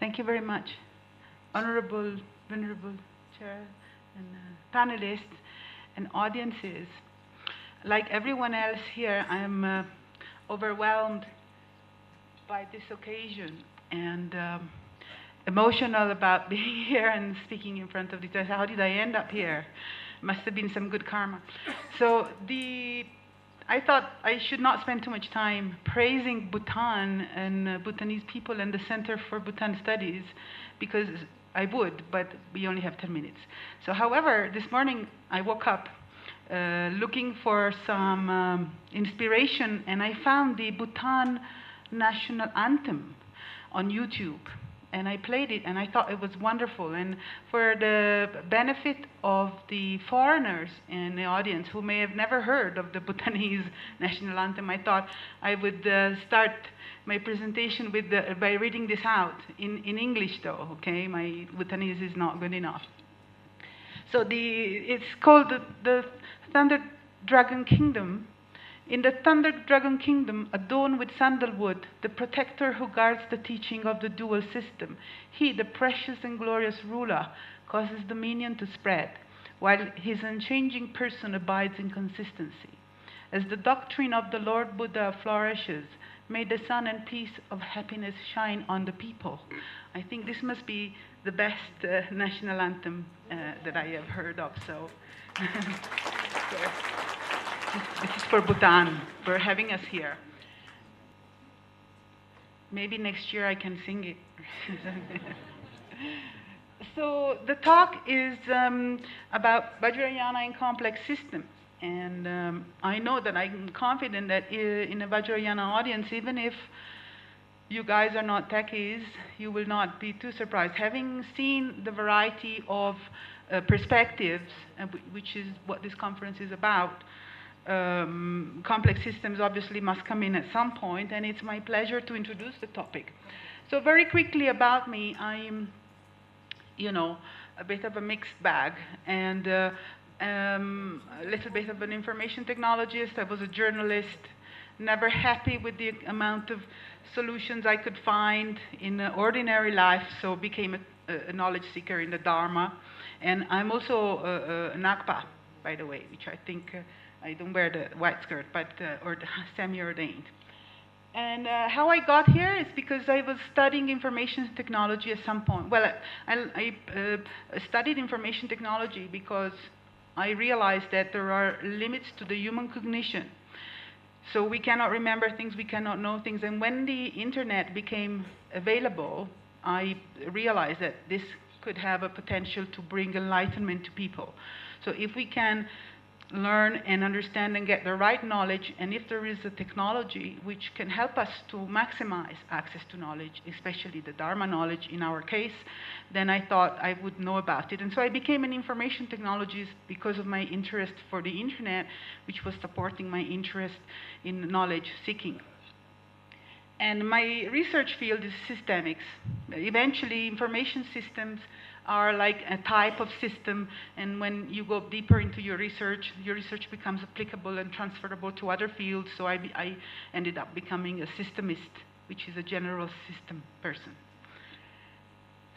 Thank you very much. Honorable, venerable chair and panelists and audiences. Like everyone else here, I'm overwhelmed by this occasion and emotional about being here and speaking in front of the audience. How did I end up here? Must have been some good karma. So I thought I should not spend too much time praising Bhutan and Bhutanese people and the Center for Bhutan Studies, because I would, but we only have 10 minutes. So however, this morning I woke up looking for some inspiration, and I found the Bhutan national anthem on YouTube. And I played it, and I thought it was wonderful. And for the benefit of the foreigners in the audience who may have never heard of the Bhutanese national anthem, I thought I would start my presentation with by reading this out in English, though. Okay, my Bhutanese is not good enough. So it's called the Thunder Dragon Kingdom. In the Thunder Dragon Kingdom, adorned with sandalwood, the protector who guards the teaching of the dual system, he, the precious and glorious ruler, causes dominion to spread, while his unchanging person abides in consistency. As the doctrine of the Lord Buddha flourishes, may the sun and peace of happiness shine on the people. I think this must be the best national anthem that I have heard of. So. This is for Bhutan, for having us here. Maybe next year I can sing it. So the talk is about Vajrayana and complex systems. And I know that I'm confident that in a Vajrayana audience, even if you guys are not techies, you will not be too surprised. Having seen the variety of perspectives, which is what this conference is about, complex systems obviously must come in at some point, and it's my pleasure to introduce the topic. So very quickly about me, I'm, a bit of a mixed bag, and a little bit of an information technologist. I was a journalist, never happy with the amount of solutions I could find in ordinary life, so became a knowledge seeker in the Dharma. And I'm also a Nakpa, by the way, which I think I don't wear the white skirt, but or semi-ordained. And how I got here is because I was studying information technology at some point. Well, I studied information technology because I realized that there are limits to the human cognition. So we cannot remember things, we cannot know things. And when the internet became available, I realized that this could have a potential to bring enlightenment to people. So if we can learn and understand and get the right knowledge, and if there is a technology which can help us to maximize access to knowledge, especially the Dharma knowledge in our case, then I thought I would know about it. And so I became an information technologist because of my interest for the internet, which was supporting my interest in knowledge seeking. And my research field is systemics. Eventually, information systems are like a type of system, and when you go deeper into your research becomes applicable and transferable to other fields, so I ended up becoming a systemist, which is a general system person.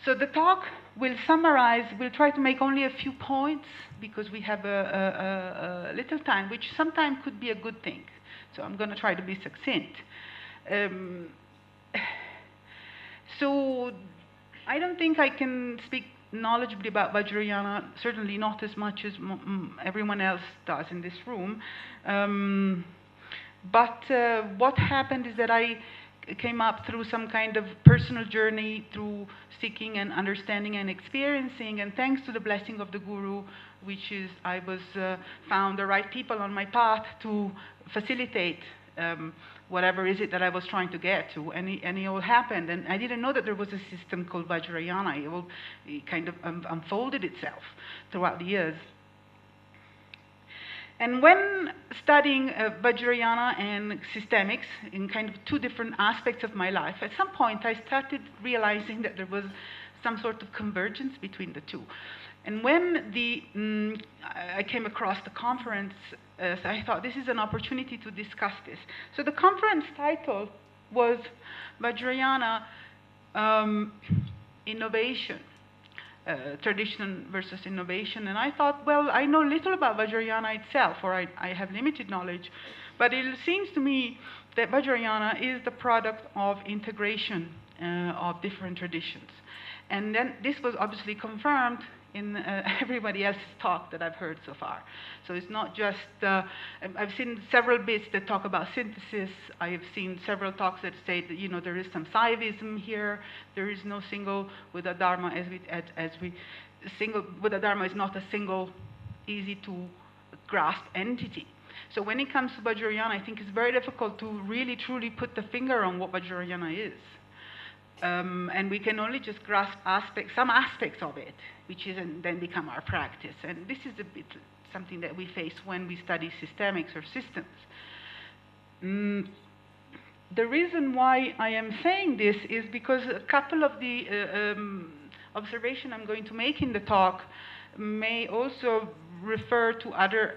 So the talk will summarize, we'll try to make only a few points, because we have a little time, which sometimes could be a good thing. So I'm going to try to be succinct. So I don't think I can speak knowledgeably about Vajrayana, certainly not as much as everyone else does in this room. But what happened is that I came up through some kind of personal journey, through seeking and understanding and experiencing, and thanks to the blessing of the Guru, which is I was found the right people on my path to facilitate whatever is it that I was trying to get to, and it all happened. And I didn't know that there was a system called Vajrayana. It kind of unfolded itself throughout the years. And when studying Vajrayana and systemics in kind of two different aspects of my life, at some point I started realizing that there was some sort of convergence between the two. And when I came across the conference, so I thought this is an opportunity to discuss this. So the conference title was Vajrayana innovation, tradition versus innovation. And I thought, well, I know little about Vajrayana itself, or I have limited knowledge, but it seems to me that Vajrayana is the product of integration of different traditions. And then this was obviously confirmed in everybody else's talk that I've heard so far. So it's not just, I've seen several bits that talk about synthesis. I have seen several talks that say that, you know, there is some Saivism here. There is no single Buddha Dharma Buddha Dharma is not a single, easy to grasp entity. So when it comes to Vajrayana, I think it's very difficult to really truly put the finger on what Vajrayana is. And we can only just grasp some aspects of it, which is then become our practice. And this is a bit something that we face when we study systemics or systems. The reason why I am saying this is because a couple of the observations I'm going to make in the talk may also refer to other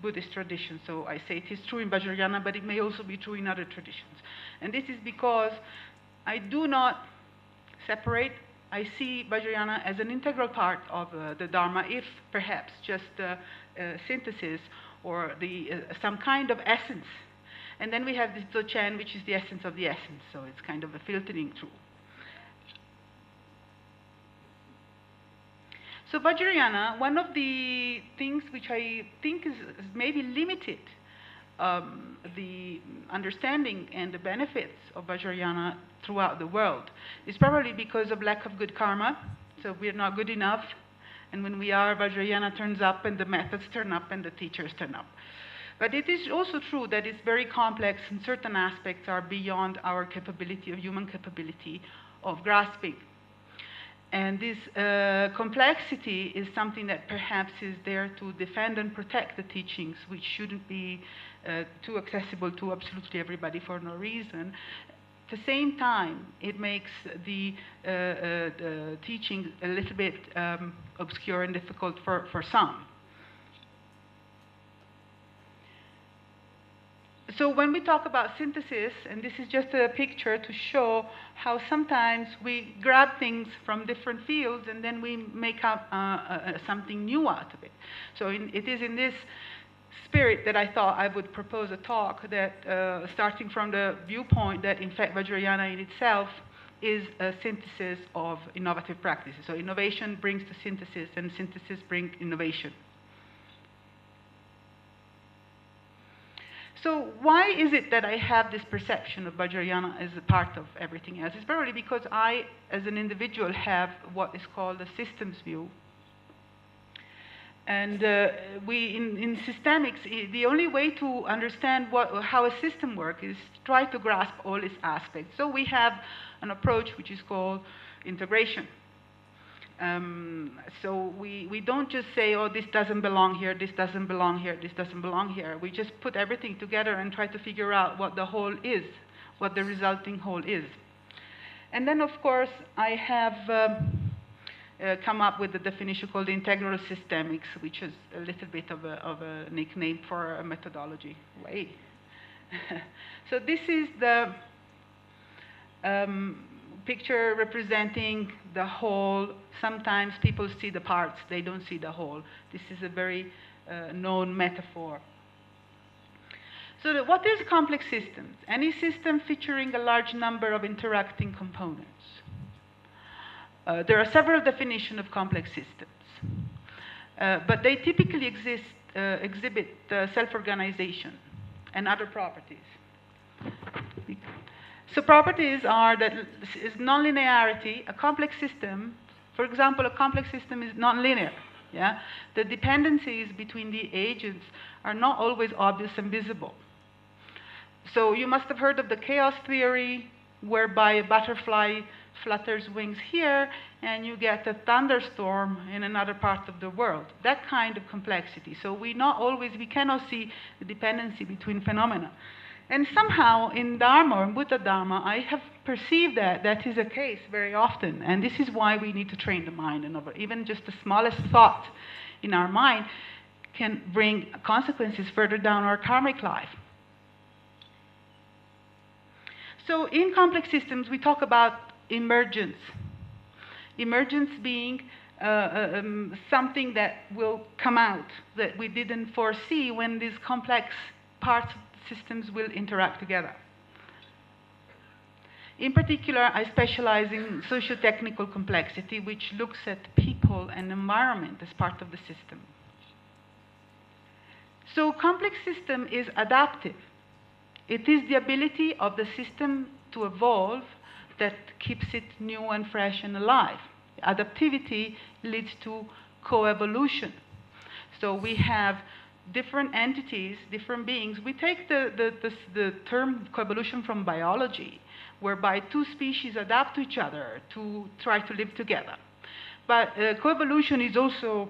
Buddhist traditions. So I say it is true in Vajrayana, but it may also be true in other traditions. And this is because I do not separate. I see Vajrayana as an integral part of the Dharma, if perhaps just synthesis or some kind of essence. And then we have this Dzogchen, which is the essence of the essence. So it's kind of a filtering through. So Vajrayana, one of the things which I think is maybe limited the understanding and the benefits of Vajrayana throughout the world is probably because of lack of good karma. So we're not good enough, and when we are, Vajrayana turns up and the methods turn up and the teachers turn up. But it is also true that it's very complex and certain aspects are beyond our capability, of human capability of grasping. And this complexity is something that perhaps is there to defend and protect the teachings, which shouldn't be too accessible to absolutely everybody for no reason. At the same time, it makes the teaching a little bit obscure and difficult for some. So when we talk about synthesis, and this is just a picture to show how sometimes we grab things from different fields and then we make up something new out of it. So it is in this spirit that I thought I would propose a talk that, starting from the viewpoint that in fact Vajrayana in itself is a synthesis of innovative practices. So innovation brings the synthesis, and synthesis brings innovation. So why is it that I have this perception of Vajrayana as a part of everything else? It's probably because I, as an individual, have what is called a systems view. And in systemics, the only way to understand how a system works is to try to grasp all its aspects. So we have an approach which is called integration. So we don't just say, oh, this doesn't belong here, this doesn't belong here, this doesn't belong here. We just put everything together and try to figure out what the whole is, what the resulting whole is. And then, of course, I have come up with a definition called integral systemics, which is a little bit of a nickname for a methodology. Way. So this is the picture representing the whole. Sometimes people see the parts, they don't see the whole. This is a very known metaphor. So what is complex systems? Any system featuring a large number of interacting components. There are several definitions of complex systems, but they typically exhibit self-organization and other properties. So properties are that is nonlinearity. A complex system, for example, a complex system is nonlinear. Yeah? The dependencies between the agents are not always obvious and visible. So you must have heard of the chaos theory, whereby a butterfly flutters wings here and you get a thunderstorm in another part of the world. That kind of complexity. So we cannot see the dependency between phenomena. And somehow in Dharma, or in Buddha Dharma, I have perceived that that is the case very often. And this is why we need to train the mind. And even just the smallest thought in our mind can bring consequences further down our karmic life. So in complex systems, we talk about emergence. Emergence being something that will come out that we didn't foresee when these complex parts of the systems will interact together. In particular, I specialize in socio-technical complexity, which looks at people and environment as part of the system. So complex system is adaptive. It is the ability of the system to evolve that keeps it new and fresh and alive. Adaptivity leads to coevolution. So we have different entities, different beings. We take the term coevolution from biology, whereby two species adapt to each other to try to live together. But coevolution is also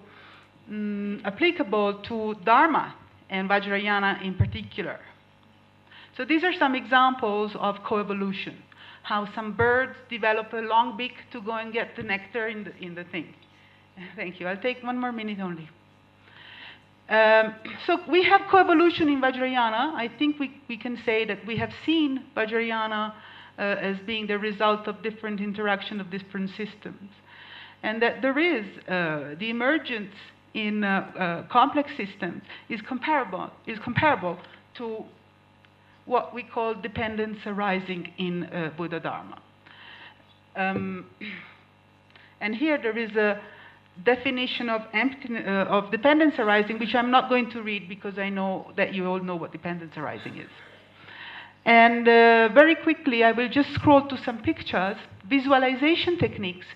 applicable to Dharma and Vajrayana in particular. So these are some examples of coevolution, how some birds develop a long beak to go and get the nectar in the thing. Thank you. I'll take 1 more minute only. So we have coevolution in Vajrayana. I think we can say that we have seen Vajrayana as being the result of different interaction of different systems. And that there is the emergence in complex systems is comparable to what we call dependence arising in Buddha Dharma. And here there is a definition of dependence arising, which I'm not going to read because I know that you all know what dependence arising is. And very quickly, I will just scroll to some pictures. Visualization techniques.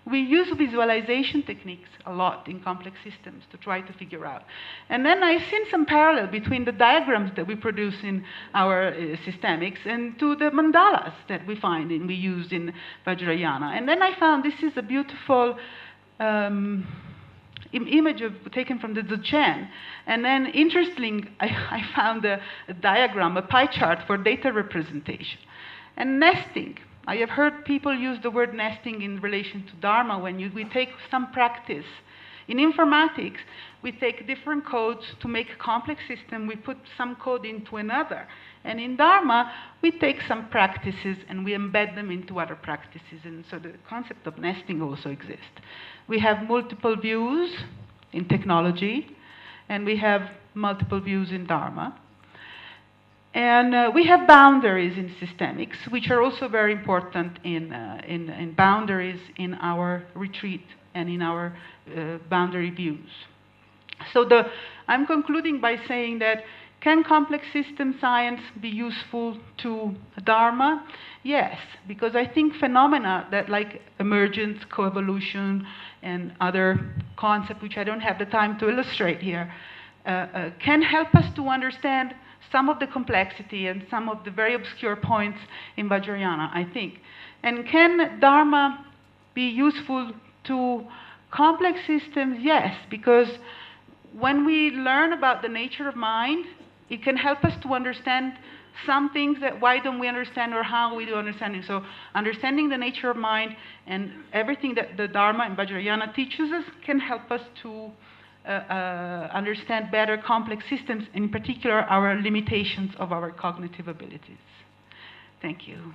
We use visualization techniques a lot in complex systems to try to figure out. And then I've seen some parallel between the diagrams that we produce in our systemics and to the mandalas that we find and we use in Vajrayana. And then I found this is a beautiful image taken from the Dzogchen. And then, interestingly, I found a diagram, a pie chart for data representation. And nesting. I have heard people use the word nesting in relation to Dharma when we take some practice. In informatics, we take different codes to make a complex system. We put some code into another. And in Dharma, we take some practices and we embed them into other practices. And so the concept of nesting also exists. We have multiple views in technology, and we have multiple views in Dharma. And we have boundaries in systemics, which are also very important in boundaries in our retreat and in our boundary views. So I'm concluding by saying that, can complex system science be useful to Dharma? Yes, because I think phenomena that like emergence, coevolution, and other concepts, which I don't have the time to illustrate here, can help us to understand some of the complexity and some of the very obscure points in Vajrayana, I think. And can Dharma be useful to complex systems? Yes, because when we learn about the nature of mind, it can help us to understand some things that why don't we understand or how we do understanding. So understanding the nature of mind and everything that the Dharma and Vajrayana teaches us can help us to understand better complex systems, in particular our limitations of our cognitive abilities. Thank you.